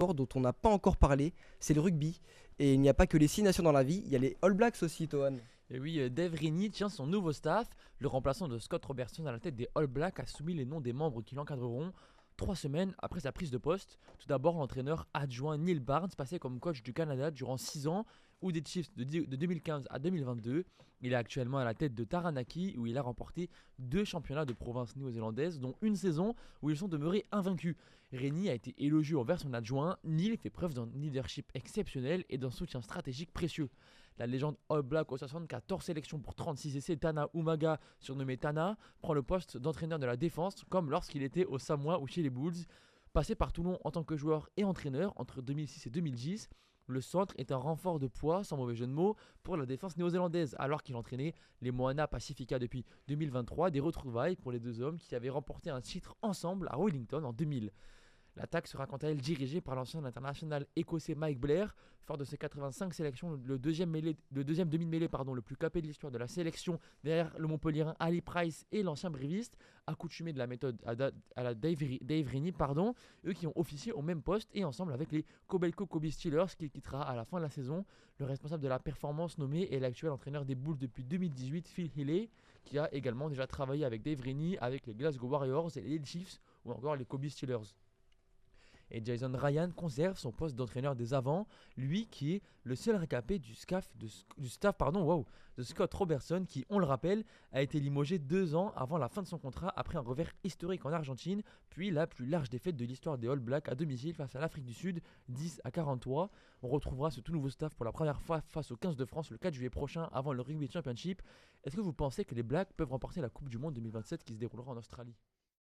sport dont on n'a pas encore parlé, c'est le rugby. Et il n'y a pas que les 6 nations dans la vie, il y a les All Blacks aussi, Tohan. Et oui, Dave Rennie tient son nouveau staff. Le remplaçant de Scott Robertson à la tête des All Blacks a soumis les noms des membres qui l'encadreront 3 semaines après sa prise de poste. Tout d'abord, l'entraîneur adjoint Neil Barnes, passé comme coach du Canada durant 6 ans, ou des Chiefs de 2015 à 2022. Il est actuellement à la tête de Taranaki, où il a remporté 2 championnats de province néo-zélandaise, dont une saison où ils sont demeurés invaincus. Rennie a été élogieux envers son adjoint. Neil fait preuve d'un leadership exceptionnel et d'un soutien stratégique précieux. La légende All Black aux 74 sélections pour 36 essais, Tana Umaga, surnommé Tana, prend le poste d'entraîneur de la défense, comme lorsqu'il était au Samoa ou chez les Bulls. Passé par Toulon en tant que joueur et entraîneur entre 2006 et 2010, le centre est un renfort de poids, sans mauvais jeu de mots, pour la défense néo-zélandaise, alors qu'il entraînait les Moana Pacifica depuis 2023, des retrouvailles pour les deux hommes qui avaient remporté un titre ensemble à Wellington en 2000. L'attaque sera quant à elle dirigée par l'ancien international écossais Mike Blair, fort de ses 85 sélections, le deuxième demi-mêlée le plus capé de l'histoire de la sélection, derrière le Montpellierin Ali Price et l'ancien bréviste, accoutumé de la méthode à la Dave Rennie, eux qui ont officié au même poste et ensemble avec les Kobelco Kobe Steelers, qui quittera à la fin de la saison. Le responsable de la performance nommé est l'actuel entraîneur des Bulls depuis 2018, Phil Healy, qui a également déjà travaillé avec Dave Rennie, avec les Glasgow Warriors et les Chiefs ou encore les Kobe Steelers. Et Jason Ryan conserve son poste d'entraîneur des avants, lui qui est le seul récapé du staff de Scott Robertson, qui, on le rappelle, a été limogé 2 ans avant la fin de son contrat après un revers historique en Argentine, puis la plus large défaite de l'histoire des All Blacks à domicile face à l'Afrique du Sud, 10-43. On retrouvera ce tout nouveau staff pour la première fois face aux 15 de France le 4 juillet prochain avant le Rugby Championship. Est-ce que vous pensez que les Blacks peuvent remporter la Coupe du Monde 2027 qui se déroulera en Australie ?